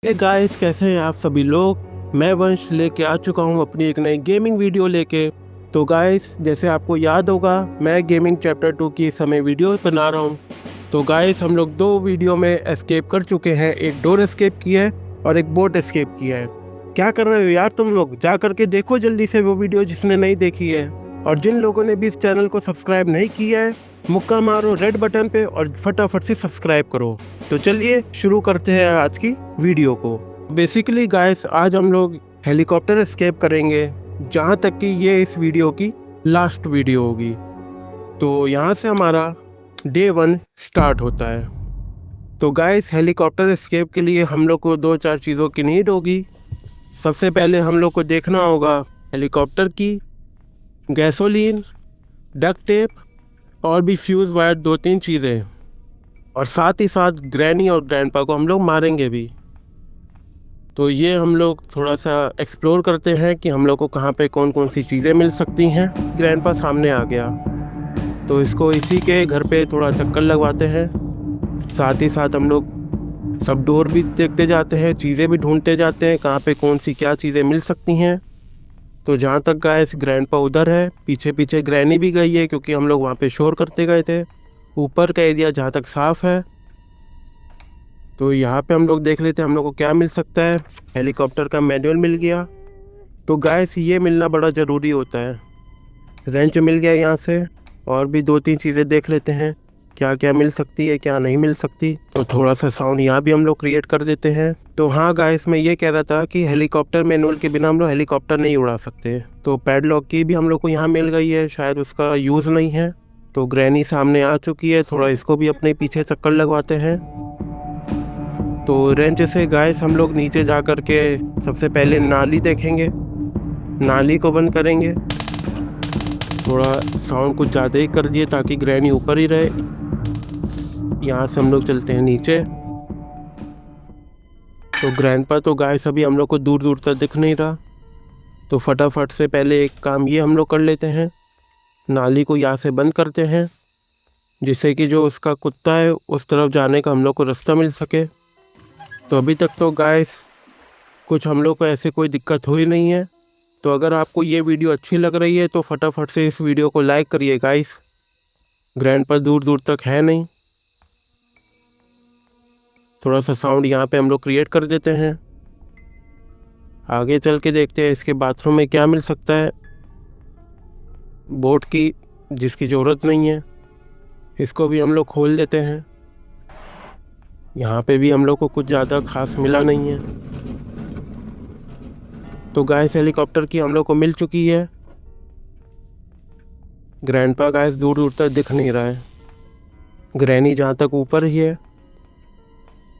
Hey guys, कैसे हैं आप सभी लोग। मैं वंश लेके आ चुका हूं अपनी एक नई गेमिंग वीडियो लेके। तो गाइस, जैसे आपको याद होगा, मैं गेमिंग चैप्टर 2 की इस समय वीडियो बना रहा हूं। तो गाइस, हम लोग 2 वीडियो में एस्केप कर चुके हैं। एक डोर एस्केप की है और एक बोट एस्केप किया है। क्या कर रहे हो यार तुम लोग? जा करके देखो जल्दी से वो वीडियो जिसने नहीं देखी है। और जिन लोगों ने भी इस चैनल को सब्सक्राइब नहीं किया है, मुक्का मारो रेड बटन पे और फटाफट से सब्सक्राइब करो। तो चलिए शुरू करते हैं आज की वीडियो को। बेसिकली गाइस, आज हम लोग हेलीकॉप्टर एस्केप करेंगे, जहाँ तक कि ये इस वीडियो की लास्ट वीडियो होगी। तो यहाँ से हमारा डे 1 स्टार्ट होता है। तो गाइस, हेलीकॉप्टर एस्केप के लिए हम लोग को 2-4 चीज़ों की नीड होगी। सबसे पहले हम लोग को देखना होगा हेलीकॉप्टर की गैसोलीन, डक्ट टेप और भी फ्यूज़ वायर, 2-3 चीज़ें। और साथ ही साथ ग्रैनी और ग्रैंडपा को हम लोग मारेंगे भी। तो ये हम लोग थोड़ा सा एक्सप्लोर करते हैं कि हम लोग को कहाँ पे कौन कौन सी चीज़ें मिल सकती हैं। ग्रैंडपा सामने आ गया, तो इसको इसी के घर पे थोड़ा चक्कर लगवाते हैं। साथ ही साथ हम लोग सब डोर भी देखते जाते हैं, चीज़ें भी ढूंढते जाते हैं कहाँ पे कौन सी क्या चीज़ें मिल सकती हैं। तो जहाँ तक गाइस, ग्रैंडपा उधर है, पीछे पीछे ग्रैनी भी गई है क्योंकि हम लोग वहाँ पे शोर करते गए थे। ऊपर का एरिया जहाँ तक साफ़ है। तो यहाँ पे हम लोग देख लेते हैं हम लोग को क्या मिल सकता है। हेलीकॉप्टर का मैनुअल मिल गया। तो गाइस, ये मिलना बड़ा ज़रूरी होता है। रेंच मिल गया यहाँ से। और भी 2-3 चीज़ें देख लेते हैं क्या क्या मिल सकती है, क्या नहीं मिल सकती। तो थोड़ा सा साउंड यहाँ भी हम लोग क्रिएट कर देते हैं। तो हाँ गाइस, मैं ये कह रहा था कि हेलीकॉप्टर मैनुअल के बिना हम लोग हेलीकॉप्टर नहीं उड़ा सकते। तो पैडलॉक की भी हम लोग को यहाँ मिल गई है, शायद उसका यूज़ नहीं है। तो ग्रैनी सामने आ चुकी है, थोड़ा इसको भी अपने पीछे चक्कर लगवाते हैं। तो रेंच से गाइस हम लोग नीचे जा कर के सबसे पहले नाली देखेंगे, नाली को बंद करेंगे। थोड़ा साउंड कुछ ज़्यादा ही कर दिए ताकि ग्रैनी ऊपर ही रहे। यहाँ से हम लोग चलते हैं नीचे। तो ग्रैंडपा तो गाइस अभी हम लोग को दूर दूर तक दिख नहीं रहा। तो फटाफट से पहले एक काम ये हम लोग कर लेते हैं, नाली को यहाँ से बंद करते हैं, जिससे कि जो उसका कुत्ता है उस तरफ जाने का हम लोग को रास्ता मिल सके। तो अभी तक तो गाइस कुछ हम लोग को ऐसे कोई दिक्कत हुई नहीं है। तो अगर आपको ये वीडियो अच्छी लग रही है तो फटाफट से इस वीडियो को लाइक करिए गाइस। ग्रैंडपा दूर दूर तक है नहीं। थोड़ा सा साउंड यहाँ पे हम लोग क्रिएट कर देते हैं। आगे चल के देखते हैं इसके बाथरूम में क्या मिल सकता है। बोट की जिसकी ज़रूरत नहीं है, इसको भी हम लोग खोल देते हैं। यहाँ पे भी हम लोग को कुछ ज़्यादा खास मिला नहीं है। तो गाइस, हेलीकॉप्टर की हम लोग को मिल चुकी है। ग्रैंडपा गाइस दूर दूर तक दिख नहीं रहा है। ग्रैनी जहाँ तक ऊपर ही है,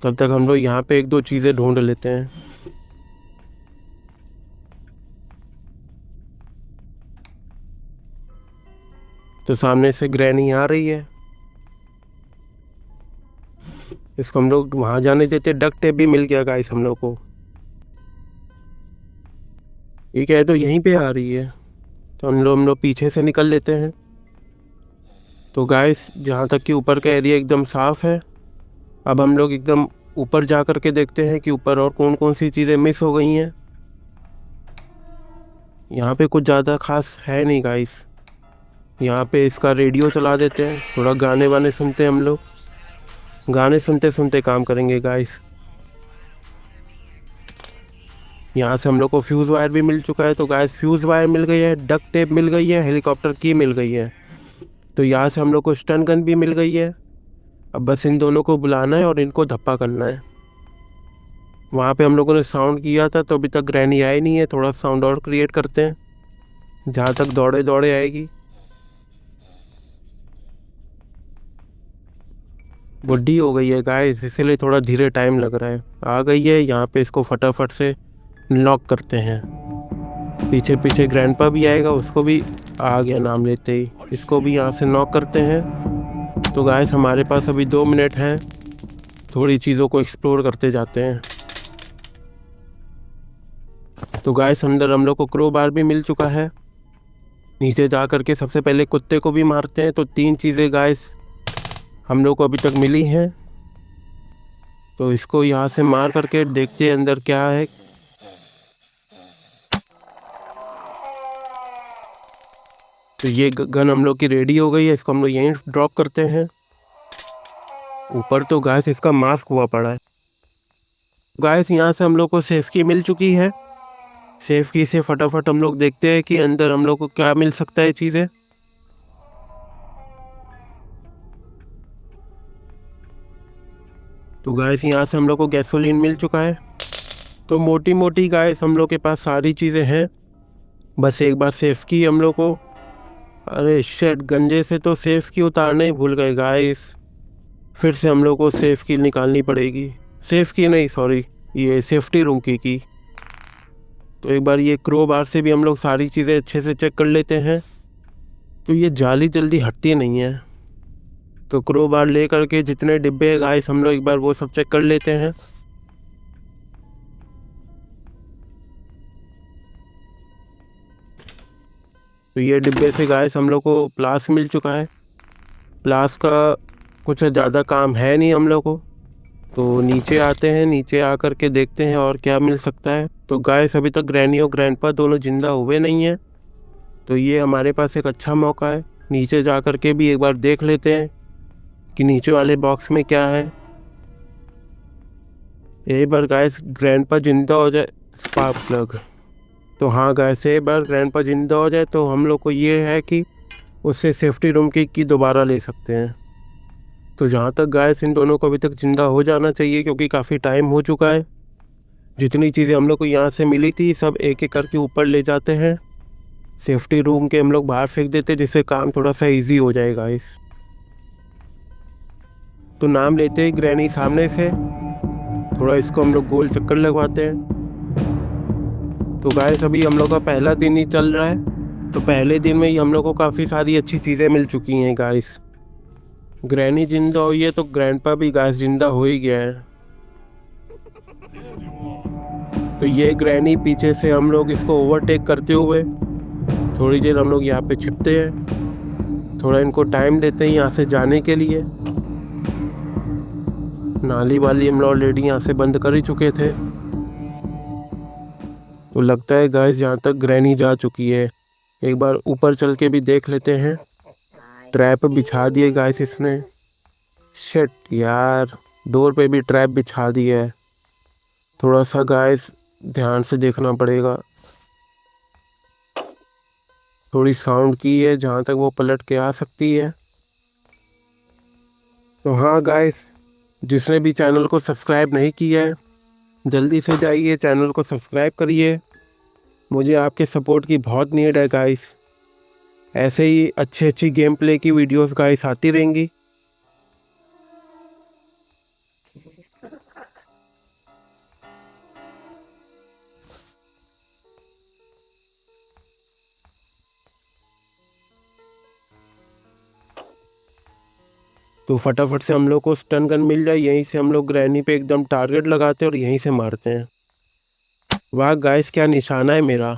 तब तक हम लोग यहाँ पे 1-2 चीज़ें ढूंढ लेते हैं। तो सामने से ग्रैनी आ रही है, इसको हम लोग वहाँ जाने देते। डक्ट टेप भी मिल गया गाइस हम लोग को। ठीक है, तो यहीं पे आ रही है, तो हम लोग पीछे से निकल लेते हैं। तो गाइस, जहाँ तक कि ऊपर का एरिया एकदम साफ़ है। अब हम लोग एकदम ऊपर जा कर के देखते हैं कि ऊपर और कौन कौन सी चीज़ें मिस हो गई हैं। यहाँ पे कुछ ज़्यादा खास है नहीं गाइस। यहाँ पे इसका रेडियो चला देते हैं, थोड़ा गाने वाने सुनते हैं हम लोग। गाने सुनते सुनते काम करेंगे गाइस। यहाँ से हम लोग को फ्यूज़ वायर भी मिल चुका है। तो गाइस, फ्यूज़ वायर मिल गई है, डक्ट टेप मिल गई है, हेलीकॉप्टर की मिल गई है। तो यहाँ से हम लोग को स्टन गन भी मिल गई है। अब बस इन दोनों को बुलाना है और इनको धप्पा करना है। वहाँ पे हम लोगों ने साउंड किया था, तो अभी तक ग्रैनी आई नहीं है। थोड़ा साउंड और क्रिएट करते हैं, जहाँ तक दौड़े दौड़े आएगी। बुढ़ी हो गई है गाइस, इसीलिए थोड़ा धीरे टाइम लग रहा है। आ गई है यहाँ पे, इसको फटाफट से लॉक करते हैं। पीछे पीछे ग्रैंडपा भी आएगा, उसको भी आ गया नाम लेते ही। इसको भी यहाँ से नॉक करते हैं। तो गाइस, हमारे पास अभी 2 मिनट हैं, थोड़ी चीज़ों को एक्सप्लोर करते जाते हैं। तो गाइस, अंदर हम लोग को क्रो बार भी मिल चुका है। नीचे जा कर के सबसे पहले कुत्ते को भी मारते हैं। तो 3 चीज़ें गाइस हम लोग को अभी तक मिली हैं। तो इसको यहाँ से मार करके देखते हैं अंदर क्या है। तो ये गन हम लोग की रेडी हो गई है, इसको हम लोग यहीं ड्रॉप करते हैं। ऊपर तो गाइस इसका मास्क हुआ पड़ा है। गाइस यहाँ से हम लोग को सेफ की मिल चुकी है। सेफ की से फटाफट हम लोग देखते हैं कि अंदर हम लोग को क्या मिल सकता है चीज़ें। तो गाइस यहाँ से हम लोग को गैसोलीन मिल चुका है। तो मोटी मोटी गाइस हम लोग के पास सारी चीज़ें हैं। बस एक बार सेफ की हम लोग को, अरे शेट, गंजे से तो सेफ की उतारने ही भूल गए गाइस। फिर से हम लोग को सेफ की निकालनी पड़ेगी। सेफ की नहीं, सॉरी, ये सेफ्टी रूम की। तो एक बार ये क्रो बार से भी हम लोग सारी चीज़ें अच्छे से चेक कर लेते हैं। तो ये जाली जल्दी हटती नहीं है, तो क्रो बार ले करके जितने डिब्बे हैं गाइस हम लोग एक बार वो सब चेक कर लेते हैं। तो ये डिब्बे से गाइस हम लोग को प्लास मिल चुका है। प्लास का कुछ ज़्यादा काम है नहीं हम लोग को। तो नीचे आते हैं, नीचे आ कर के देखते हैं और क्या मिल सकता है। तो गाइस अभी तक ग्रैनी और ग्रैंडपा दोनों जिंदा हुए नहीं हैं, तो ये हमारे पास एक अच्छा मौका है। नीचे जा कर के भी एक बार देख लेते हैं कि नीचे वाले बॉक्स में क्या है। एक बार गाइस ग्रैंडपा जिंदा हो जाए, स्पार्क प्लग। तो हाँ गाइस, एक बार ग्रैंडपा जिंदा हो जाए तो हम लोग को ये है कि उससे सेफ्टी रूम की दोबारा ले सकते हैं। तो जहाँ तक गाइस इन दोनों को अभी तक ज़िंदा हो जाना चाहिए, क्योंकि काफ़ी टाइम हो चुका है। जितनी चीज़ें हम लोग को यहाँ से मिली थी सब एक एक करके ऊपर ले जाते हैं। सेफ्टी रूम के हम लोग बाहर फेंक देते हैं, जिससे काम थोड़ा सा इजी हो जाए गाइस। तो नाम लेते हैं ग्रैनी सामने से, थोड़ा इसको हम लोग गोल चक्कर लगवाते हैं। तो गाइस अभी हम लोग का पहला दिन ही चल रहा है, तो पहले दिन में ही हम लोग को काफ़ी सारी अच्छी चीज़ें मिल चुकी हैं गाइस। ग्रैनी जिंदा हुई है तो ग्रैंडपा भी गाइस जिंदा हो ही गया है। तो ये ग्रैनी पीछे से हम लोग इसको ओवरटेक करते हुए थोड़ी देर हम लोग यहाँ पे छिपते हैं, थोड़ा इनको टाइम देते हैं यहाँ से जाने के लिए। नाली वाली हम लोग ऑलरेडी यहाँ से बंद कर ही चुके थे। तो लगता है गाइस यहाँ तक ग्रैनी जा चुकी है। एक बार ऊपर चल के भी देख लेते हैं। ट्रैप बिछा दिए गाइस इसने। शिट यार, डोर पे भी ट्रैप बिछा दिया है। थोड़ा सा गाइस ध्यान से देखना पड़ेगा। थोड़ी साउंड की है, जहाँ तक वो पलट के आ सकती है। तो हाँ गाइस, जिसने भी चैनल को सब्सक्राइब नहीं किया है जल्दी से जाइए चैनल को सब्सक्राइब करिए। मुझे आपके सपोर्ट की बहुत नीड है गाइस। ऐसे ही अच्छी गेम प्ले की वीडियोस गाइस आती रहेंगी। तो फटाफट से हम लोग को स्टन गन मिल जाए, यहीं से हम लोग ग्रैनी पे एकदम टारगेट लगाते हैं और यहीं से मारते हैं। वाह गाइस, क्या निशाना है मेरा।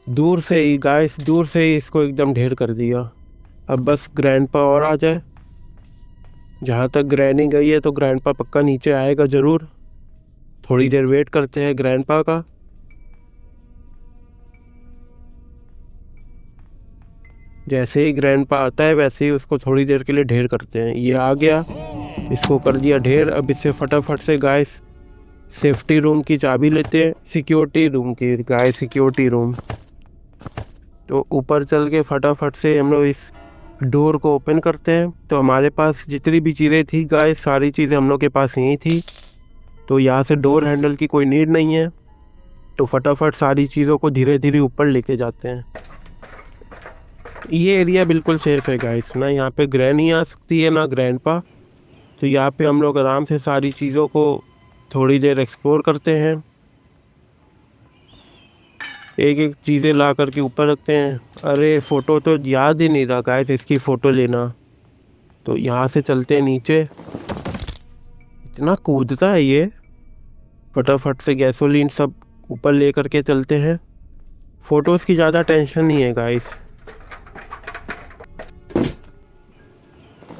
दूर से ही गाइस, दूर से ही इसको एकदम ढेर कर दिया। अब बस ग्रैंडपा और आ जाए। जहाँ तक ग्रैनी गई है तो ग्रैंडपा पक्का नीचे आएगा ज़रूर। थोड़ी देर वेट करते हैं ग्रैंडपा का। जैसे ही ग्रैंडपा आता है वैसे ही उसको थोड़ी देर के लिए ढेर करते हैं। ये आ गया, इसको कर दिया ढेर। अब इससे फटाफट से गाइस सेफ्टी रूम की चाबी लेते हैं, सिक्योरिटी रूम की गाइस, सिक्योरिटी रूम। तो ऊपर चल के फटाफट से हम लोग इस डोर को ओपन करते हैं। तो हमारे पास जितनी भी चीज़ें थी गाइस, सारी चीज़ें हम लोग के पास यहीं थी। तो यहाँ से डोर हैंडल की कोई नीड नहीं है। तो फटाफट सारी चीज़ों को धीरे धीरे ऊपर लेके जाते हैं। ये एरिया बिल्कुल सेफ है गाइस, ना यहाँ पे ग्रैनी आ सकती है ना ग्रैंडपा। तो यहाँ पे हम लोग आराम से सारी चीज़ों को थोड़ी देर एक्सप्लोर करते हैं। एक एक चीज़ें ला करके ऊपर रखते हैं। अरे फ़ोटो तो याद ही नहीं रहा गाइस इसकी फ़ोटो लेना। तो यहाँ से चलते हैं नीचे। इतना कूदता है ये। फटाफट से गैसोलीन सब ऊपर ले करके चलते हैं। फ़ोटोज़ की ज़्यादा टेंशन नहीं है गाइस।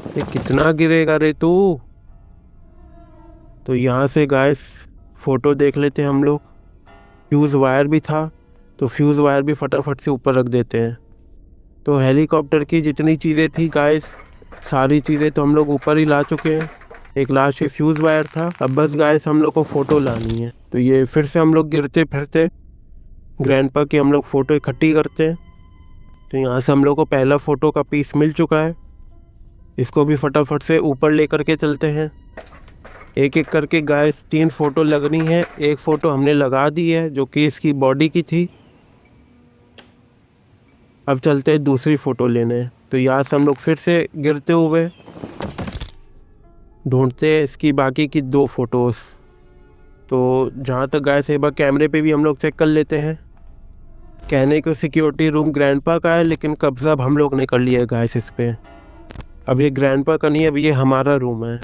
ये कितना गिरेगा रे तू। तो यहाँ से गाइस फ़ोटो देख लेते हैं हम लोग। फ्यूज़ वायर भी था, तो फ्यूज़ वायर भी फटाफट से ऊपर रख देते हैं। तो हेलीकॉप्टर की जितनी चीज़ें थी गाइस, सारी चीज़ें तो हम लोग ऊपर ही ला चुके हैं। एक लास्ट ये फ्यूज़ वायर था, अब बस गाइस हम लोग को फ़ोटो लानी है। तो ये फिर से हम लोग गिरते फिरते ग्रैंडपा की हम लोग फ़ोटो इकट्ठी करते हैं। तो यहाँ से हम लोग को पहला फ़ोटो का पीस मिल चुका है, इसको भी फटाफट से ऊपर लेकर के चलते हैं। एक एक करके गाइस 3 फ़ोटो लगनी है। एक फ़ोटो हमने लगा दी है जो कि इसकी बॉडी की थी। अब चलते हैं दूसरी फ़ोटो लेने। तो यहाँ से हम लोग फिर से गिरते हुए ढूंढते हैं इसकी बाकी की 2 फ़ोटोज़। तो जहाँ तक गाइस एक बार कैमरे पे भी हम लोग चेक कर लेते हैं। कहने को सिक्योरिटी रूम ग्रैंडपा का है, लेकिन कब्ज़ा अब हम लोग ने कर लिया है गाइस इस पर। अब ये ग्रैंडपा का नहीं है, अब ये हमारा रूम है।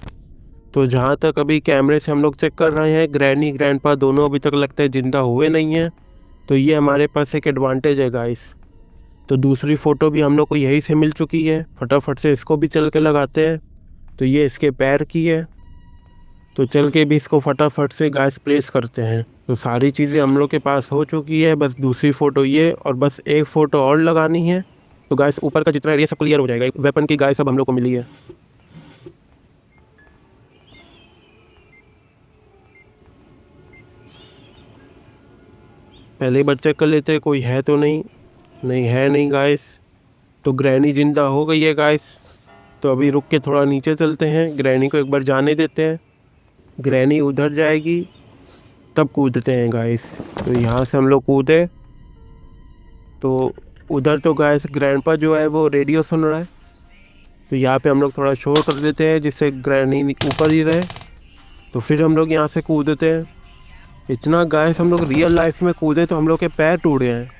तो जहाँ तक अभी कैमरे से हम लोग चेक कर रहे हैं, ग्रैनी ग्रैंडपा दोनों अभी तक लगता है ज़िंदा हुए नहीं हैं। तो ये हमारे पास एक एडवांटेज है गाइस। तो दूसरी फ़ोटो भी हम लोग को यहीं से मिल चुकी है, फटाफट से इसको भी चल के लगाते हैं। तो ये इसके पैर की है, तो चल के भी इसको फटाफट से गाइस प्लेस करते हैं। तो सारी चीज़ें हम लोग के पास हो चुकी है, बस दूसरी फ़ोटो ये और बस एक फ़ोटो और लगानी है। तो गाइस ऊपर का जितना एरिया सब क्लियर हो जाएगा। वेपन की गाइस सब हम लोग को मिली है। पहले एक बार चेक कर लेते हैं कोई है तो नहीं। नहीं है नहीं गाइस। तो ग्रैनी ज़िंदा हो गई है गाइस। तो अभी रुक के थोड़ा नीचे चलते हैं, ग्रैनी को एक बार जाने देते हैं। ग्रैनी उधर जाएगी तब कूदते हैं गाइस। तो यहाँ से हम लोग कूदे तो उधर तो गाइस ग्रैंडपा जो है वो रेडियो सुन रहा है। तो यहाँ पे हम लोग थोड़ा शोर कर देते हैं जिससे ग्रैनी ऊपर ही रहे। तो फिर हम लोग यहाँ से कूदते हैं। इतना गाइस हम लोग रियल लाइफ में कूदे तो हम लोग के पैर टूटे हैं।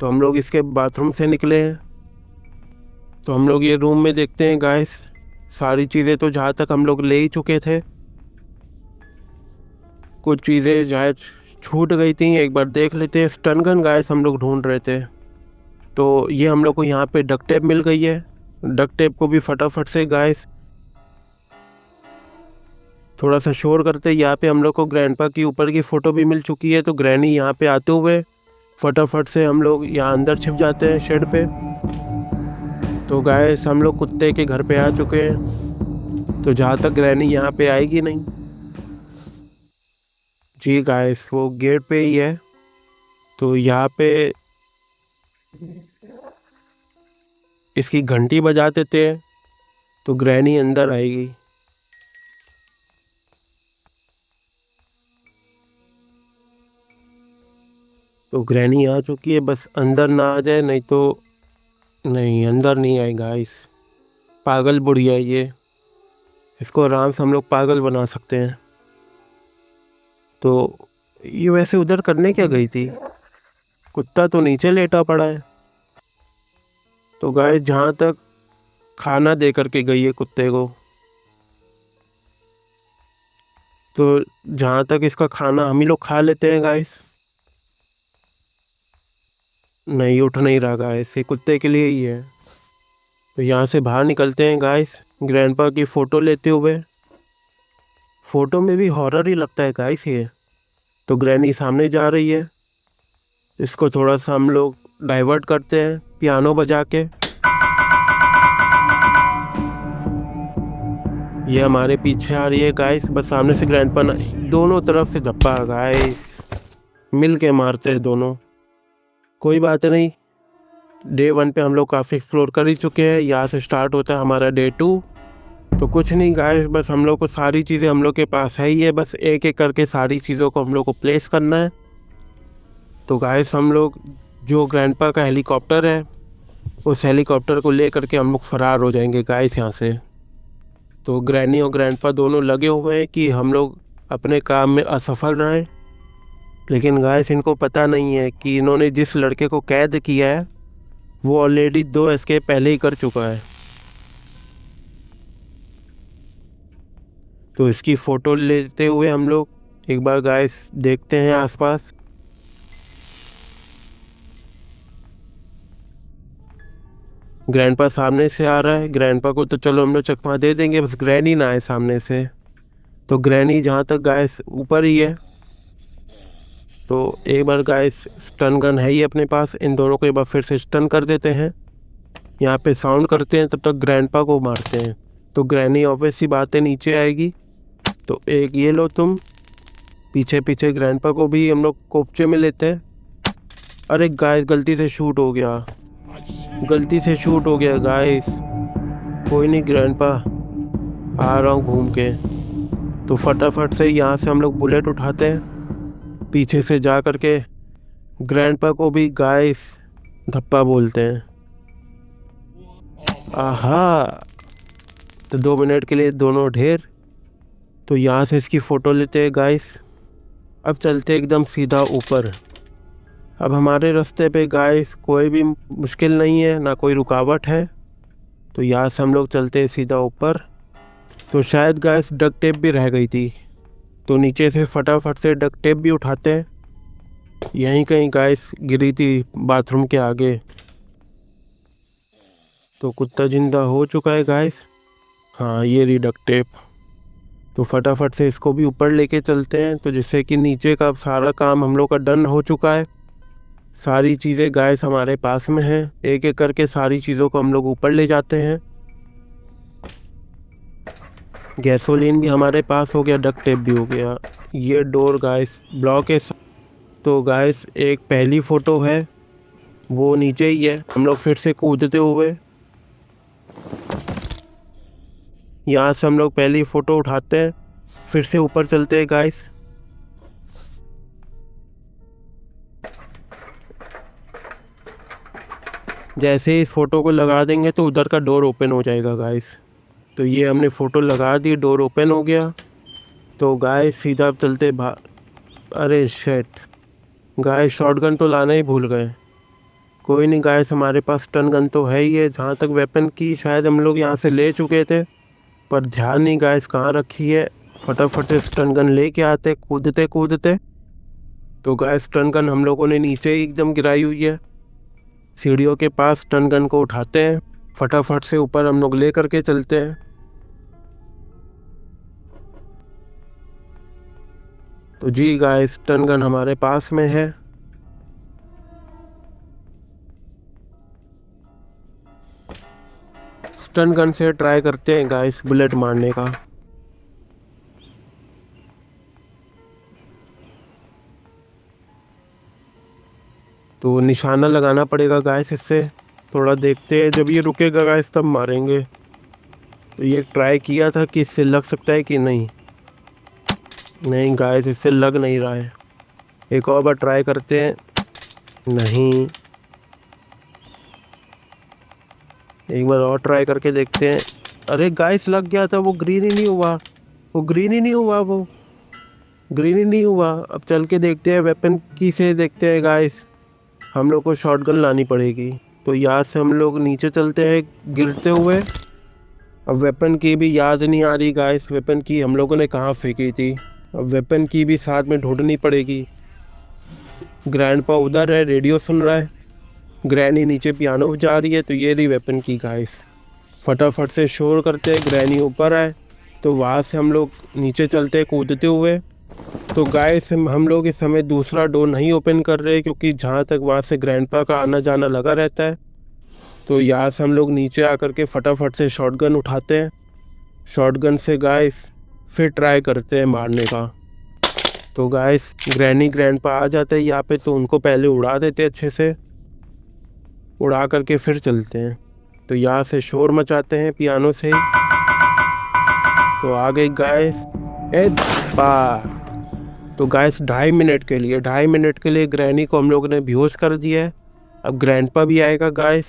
तो हम लोग इसके बाथरूम से निकले हैं। तो हम लोग ये रूम में देखते हैं गाइस, सारी चीज़ें तो जहाँ तक हम लोग ले ही चुके थे। कुछ चीज़ें शायद छूट गई थी, एक बार देख लेते हैं। स्टन गन गाइस हम लोग ढूंढ रहे थे। तो ये हम लोग को यहाँ पे डक्ट टेप मिल गई है। डक्ट टेप को भी फटाफट से गाइस थोड़ा सा शोर करते, यहाँ पे हम लोग को ग्रैंडपा की ऊपर की फ़ोटो भी मिल चुकी है। तो ग्रैनी यहाँ पे आते हुए फटाफट से हम लोग यहाँ अंदर छिप जाते हैं शेड पे। तो गाइस हम लोग कुत्ते के घर पे आ चुके हैं। तो जहाँ तक ग्रैनी यहाँ पे आएगी नहीं। जी गाइस वो गेट पे ही है। तो यहाँ पे इसकी घंटी बजा देते हैं तो ग्रैनी अंदर आएगी। तो ग्रैनी आ चुकी है, बस अंदर ना आ जाए, नहीं तो नहीं अंदर नहीं आएगा। इस पागल बुढ़िया ये, इसको आराम से हम लोग पागल बना सकते हैं। तो ये वैसे उधर करने क्या गई थी? कुत्ता तो नीचे लेटा पड़ा है। तो गाइस जहाँ तक खाना दे करके गई है कुत्ते को, तो जहाँ तक इसका खाना हम ही लोग खा लेते हैं गाइस। नहीं उठ नहीं रहा गाइस, ये कुत्ते के लिए ही है। तो यहाँ से बाहर निकलते हैं गाइस, ग्रैंडपा की फ़ोटो लेते हुए। फ़ोटो में भी हॉरर ही लगता है गाइस ये। तो ग्रैनी सामने जा रही है, इसको थोड़ा सा हम लोग डाइवर्ट करते हैं पियानो बजा के। ये हमारे पीछे आ रही है गाइस, बस सामने से ग्रैंडपा दोनों तरफ से धप्पा गाइस, मिल के मारते हैं दोनों। कोई बात नहीं, डे 1 पे हम लोग काफ़ी एक्सप्लोर कर ही चुके हैं। यहाँ से स्टार्ट होता है हमारा डे 2। तो कुछ नहीं गाइस, बस हम लोग को सारी चीज़ें हम लोग के पास है ही है, बस एक एक करके सारी चीज़ों को हम लोग को प्लेस करना है। तो गाइस हम लोग जो ग्रैंडपा का हेलीकॉप्टर है, उस हेलीकॉप्टर को ले करके हम लोग फ़रार हो जाएंगे गाइस यहाँ से। तो ग्रैनी और ग्रैंडपा दोनों लगे हुए हैं कि हम लोग अपने काम में असफल रहें। लेकिन गाइस इनको पता नहीं है कि इन्होंने जिस लड़के को कैद किया है वो ऑलरेडी 2 एस्केप पहले ही कर चुका है। तो इसकी फ़ोटो लेते हुए हम लोग एक बार गाइस देखते हैं आसपास। ग्रैंडपा सामने से आ रहा है। ग्रैंडपा को तो चलो हम लोग चकमा दे देंगे, बस ग्रैनी ना आए सामने से। तो ग्रैनी जहाँ तक गाइस ऊपर ही है। तो एक बार गाइस स्टन गन है ही अपने पास, इन दोनों को एक बार फिर से स्टन कर देते हैं। यहाँ पे साउंड करते हैं, तब तक ग्रैंडपा को मारते हैं। तो ग्रैनी ऑब्वियस सी बात है नीचे आएगी। तो एक ये लो तुम, पीछे पीछे ग्रैंडपा को भी हम लोग कोपचे में लेते हैं। अरे गाइस गलती से शूट हो गया, गलती से शूट हो गया गाइस। कोई नहीं ग्रैंडपा, आ रहा हूँ घूम के। तो फटाफट से यहाँ से हम लोग बुलेट उठाते हैं, पीछे से जा कर के ग्रैंडपा को भी गाइस धप्पा बोलते हैं। आहा, तो 2 मिनट के लिए दोनों ढेर। तो यहाँ से इसकी फ़ोटो लेते हैं गाइस। अब चलते एकदम सीधा ऊपर। अब हमारे रास्ते पे गाइस कोई भी मुश्किल नहीं है, ना कोई रुकावट है। तो यहाँ से हम लोग चलते हैं सीधा ऊपर। तो शायद गाइस डक टेप भी रह गई थी, तो नीचे से फटाफट से डक टेप भी उठाते हैं। यहीं कहीं गाइस गिरी थी बाथरूम के आगे। तो कुत्ता जिंदा हो चुका है गाइस। हाँ ये रही डक टेप। तो फटाफट से इसको भी ऊपर लेके चलते हैं, तो जिससे कि नीचे का सारा काम हम लोग का डन हो चुका है। सारी चीज़ें गाइस हमारे पास में हैं। एक एक करके सारी चीज़ों को हम लोग ऊपर ले जाते हैं। गैसोलीन भी हमारे पास हो गया, डक टेप भी हो गया। ये डोर गाइस ब्लॉक है। तो गाइस एक पहली फ़ोटो है, वो नीचे ही है। हम लोग फिर से कूदते हुए यहाँ से हम लोग पहली फ़ोटो उठाते हैं, फिर से ऊपर चलते हैं गाइस। जैसे ही इस फ़ोटो को लगा देंगे तो उधर का डोर ओपन हो जाएगा गाइस। तो ये हमने फ़ोटो लगा दी, डोर ओपन हो गया। तो गाइस सीधा चलते अरे शिट गाइस, शॉटगन तो लाना ही भूल गए। कोई नहीं गाइस, हमारे पास स्टन गन तो है ही है। जहाँ तक वेपन की शायद हम लोग यहाँ से ले चुके थे, पर ध्यान नहीं गाइस कहाँ रखी है। फटाफट से स्टन गन लेके आते कूदते कूदते। तो गाइस स्टन गन हम लोगों ने नीचे ही एकदम गिराई हुई है। सीढ़ियों के पास स्टन गन को उठाते हैं, फटाफट से ऊपर हम लोग ले करके चलते हैं। तो जी गाइस स्टन गन हमारे पास में है। स्टन गन से ट्राई करते हैं गाइस बुलेट मारने का। तो निशाना लगाना पड़ेगा गाइस इससे। थोड़ा देखते हैं, जब ये रुकेगा गाइस तब मारेंगे। तो ये ट्राई किया था कि इससे लग सकता है कि नहीं। नहीं गाइस इससे लग नहीं रहा है। एक और बार ट्राई करते हैं। नहीं, एक बार और ट्राई करके देखते हैं। अरे गाइस लग गया था, वो ग्रीन ही नहीं हुआ, वो ग्रीन ही नहीं हुआ, वो ग्रीन ही नहीं हुआ। अब चल के देखते हैं, वेपन की से देखते हैं गाइस। हम लोग को शॉटगन लानी पड़ेगी। तो यहाँ से हम लोग नीचे चलते हैं गिरते हुए। अब वेपन की भी याद नहीं आ रही गाइस, वेपन की हम लोगों ने कहाँ फेंकी थी। अब वेपन की भी साथ में ढूंढनी पड़ेगी। ग्रैंडपा उधर है, रेडियो सुन रहा है। ग्रैनी नीचे पियानो बजा रही है। तो ये रही वेपन की गाइस। फटाफट से शोर करते हैं, ग्रैनी ऊपर आए। तो वहाँ से हम लोग नीचे चलते कूदते हुए। तो गाइस हम लोग इस समय दूसरा डोर नहीं ओपन कर रहे, क्योंकि जहाँ तक वहाँ से ग्रैंडपा का आना जाना लगा रहता है। तो यहाँ से हम लोग नीचे आकर के फटाफट से शॉटगन उठाते हैं। शॉटगन से गाइस फिर ट्राई करते हैं मारने का। तो गाइस ग्रैनी ग्रैंडपा आ जाते हैं यहाँ पे, तो उनको पहले उड़ा देते अच्छे से। उड़ा करके फिर चलते हैं। तो यहाँ से शोर मचाते हैं पियानो से। तो आ गई गाइस ए धप्पा। तो गाइस 2.5 मिनट के लिए ग्रैनी को हम लोगों ने बेहोश कर दिया है। अब ग्रैंडपा भी आएगा गाइस।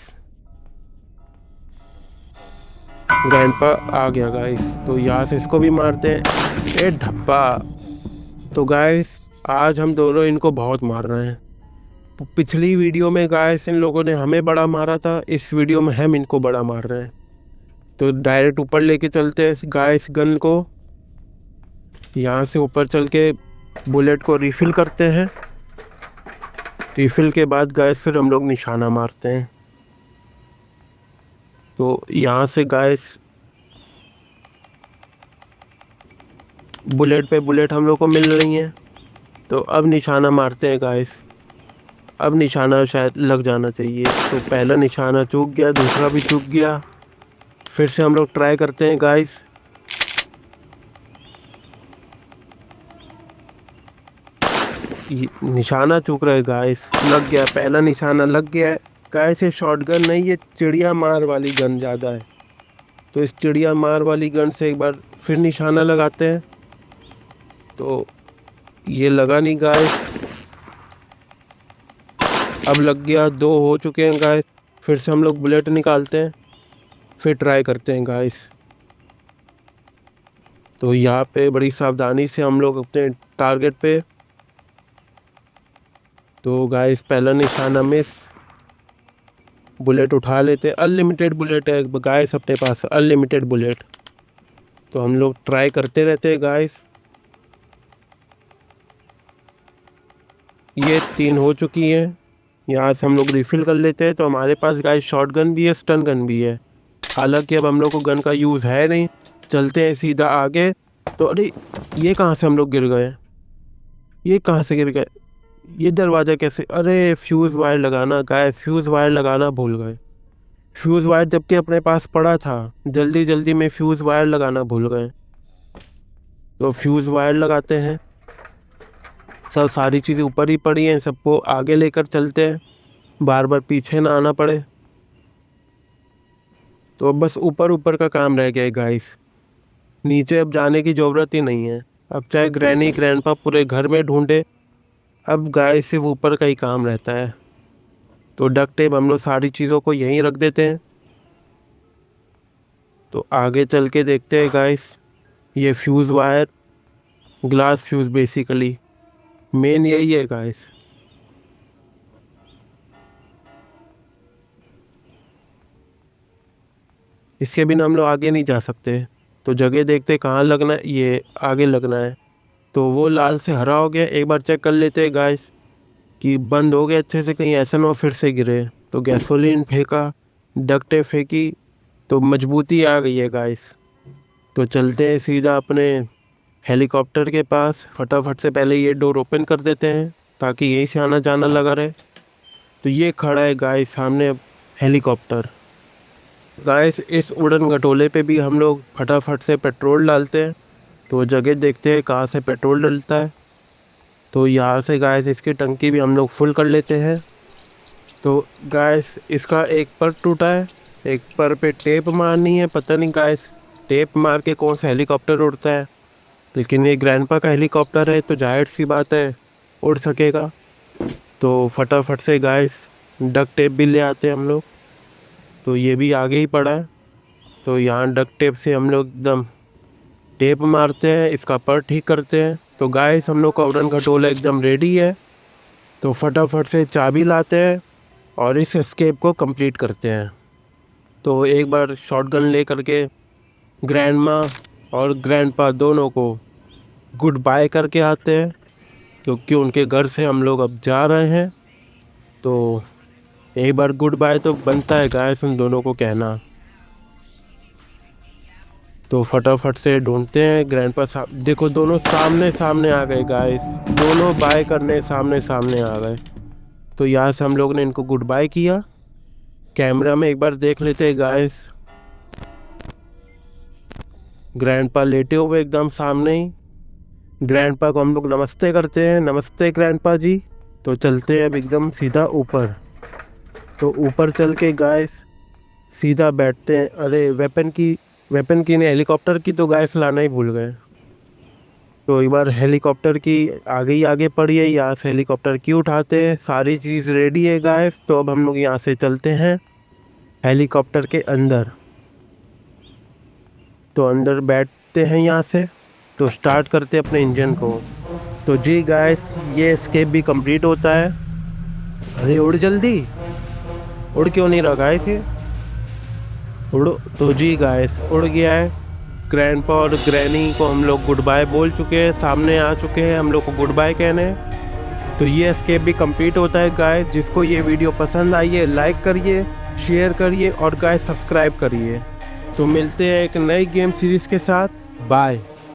ग्रैंडपा आ गया गाइस। तो यहाँ से इसको भी मारते हैं ए धप्पा। तो गाइस आज हम दोनों इनको बहुत मार रहे हैं। पिछली वीडियो में गाइस इन लोगों ने हमें बड़ा मारा था, इस वीडियो में हम इनको बड़ा मार रहे हैं। तो डायरेक्ट ऊपर लेके चलते हैं गाइस गन को। यहाँ से ऊपर चल के बुलेट को रिफ़िल करते हैं। रिफ़िल के बाद गाइस फिर हम लोग निशाना मारते हैं। तो यहाँ से गाइस बुलेट पे बुलेट हम लोग को मिल रही हैं। तो अब निशाना मारते हैं गाइस। अब निशाना शायद लग जाना चाहिए। तो पहला निशाना चूक गया, दूसरा भी चूक गया। फिर से हम लोग ट्राई करते हैं गाइस। निशाना चूक रहा है गाइस। लग गया, पहला निशाना लग गया है गाइस। ये शॉटगन नहीं, ये चिड़िया मार वाली गन ज़्यादा है। तो इस चिड़िया मार वाली गन से एक बार फिर निशाना लगाते हैं। तो ये लगा नहीं गाइस। अब लग गया, 2 हो चुके हैं गाइस। फिर से हम लोग बुलेट निकालते हैं, फिर ट्राई करते हैं गाइस। तो यहाँ पे बड़ी सावधानी से हम लोग अपने टारगेट पे। तो गाइस पहला निशाना मिस। बुलेट उठा लेते हैं, अनलिमिटेड बुलेट है गाइस अपने पास, अनलिमिटेड बुलेट। तो हम लोग ट्राई करते रहते हैं गाइस। ये 3 हो चुकी हैं। यहाँ से हम लोग रिफ़िल कर लेते हैं। तो हमारे पास गाइस शॉटगन भी है, स्टन गन भी है। हालांकि अब हम लोग को गन का यूज़ है नहीं। चलते हैं सीधा आगे। तो अरे ये कहाँ से हम लोग गिर गए? ये कहाँ से गिर गए? ये दरवाज़ा कैसे? अरे फ्यूज़ वायर लगाना गाइस, फ्यूज़ वायर लगाना भूल गए। फ्यूज़ वायर जबकि अपने पास पड़ा था, जल्दी जल्दी में फ्यूज़ वायर लगाना भूल गए। तो फ्यूज़ वायर लगाते हैं। सब सारी चीज़ें ऊपर ही पड़ी हैं, सबको आगे लेकर चलते हैं, बार बार पीछे ना आना पड़े। तो बस ऊपर ऊपर का काम रह गया है गाइस। नीचे अब जाने की ज़रूरत ही नहीं है। अब चाहे ग्रैनी ग्रैंडपा पूरे घर में ढूंढे, अब गाइस सिर्फ ऊपर का ही काम रहता है। तो डक्ट टेप हम लोग सारी चीज़ों को यहीं रख देते हैं। तो आगे चल के देखते हैं गाइस। ये fuse wire, glass fuse basically main यही है गाइस। इसके बिना हम लोग आगे नहीं जा सकते। तो जगह देखते कहाँ लगना है, ये आगे लगना है। तो वो लाल से हरा हो गया। एक बार चेक कर लेते हैं गाइस कि बंद हो गया अच्छे से, कहीं ऐसा ना हो फिर से गिरे। तो गैसोलीन फेंका, डक्ट टेप फेंकी, तो मजबूती आ गई है गाइस। तो चलते हैं सीधा अपने हेलीकॉप्टर के पास। फटाफट से पहले ये डोर ओपन कर देते हैं ताकि यहीं से आना जाना लगा रहे। तो ये खड़ा है गाइस सामने हेलीकॉप्टर। गाइस इस उड़न खटोले पे भी हम लोग फटाफट से पेट्रोल डालते हैं। तो जगह देखते हैं कहाँ से पेट्रोल डलता है। तो यहाँ से गाइस इसकी टंकी भी हम लोग फुल कर लेते हैं। तो गाइस इसका एक पर टूटा है, एक पर पे टेप मारनी है। पता नहीं गाइस टेप मार के कौन सा हेलीकॉप्टर उड़ता है, लेकिन ये ग्रैंडपा का हेलीकॉप्टर है तो जाहिर सी बात है उड़ सकेगा। तो फटाफट से गाइस डक्ट टेप भी ले आते हैं हम लोग। तो ये भी आगे ही पड़ा है। तो यहाँ डक्ट टेप से हम लोग एकदम टेप मारते हैं, इसका पर ठीक करते हैं। तो गाइस हम लोग का उड़न खटोला एकदम रेडी है। तो फटाफट से चाबी लाते हैं और इस एस्केप को कंप्लीट करते हैं। तो एक बार शॉटगन ले करके ग्रैंडमा और ग्रैंडपा दोनों को गुड बाय करके आते हैं, क्योंकि उनके घर से हम लोग अब जा रहे हैं। तो एक बार गुड बाय तो बनता है गाइस उन दोनों को कहना। तो फटाफट से ढूंढते हैं ग्रैंडपा साहब। देखो दोनों सामने सामने आ गए गाइस, दोनों बाय करने सामने सामने आ गए। तो यहाँ से हम लोग ने इनको गुड बाय किया। कैमरा में एक बार देख लेते हैं गाइस, ग्रैंडपा लेटे हुए एकदम सामने ही। ग्रैंडपा को हम लोग नमस्ते करते हैं, नमस्ते ग्रैंडपा जी। तो चलते हैं अब एकदम सीधा ऊपर। तो ऊपर चल के गाइस सीधा बैठते हैं। अरे वेपन की नहीं, हेलीकॉप्टर की तो गाइस लाना ही भूल गए। तो एक बार हेलीकॉप्टर की आगे ही आगे पड़ी है, यहाँ से हेलीकॉप्टर की उठाते हैं। सारी चीज़ रेडी है गाइस। तो अब हम लोग यहाँ से चलते हैं हेलीकॉप्टर के अंदर। तो अंदर बैठते हैं यहाँ से। तो स्टार्ट करते हैं अपने इंजन को। तो जी गाइस ये एस्केप भी कंप्लीट होता है। अरे उड़ जल्दी, उड़ क्यों नहीं रहा गाइस ये? उड़ो। तो जी गाइस उड़ गया है। ग्रैंडपा और ग्रैनी को हम लोग गुड बाय बोल चुके हैं, सामने आ चुके हैं हम लोग को गुड बाय कहने। तो ये एस्केप भी कंप्लीट होता है गाइस। जिसको ये वीडियो पसंद आई है लाइक करिए, शेयर करिए और गाइस सब्सक्राइब करिए। तो मिलते हैं एक नई गेम सीरीज़ के साथ। बाय।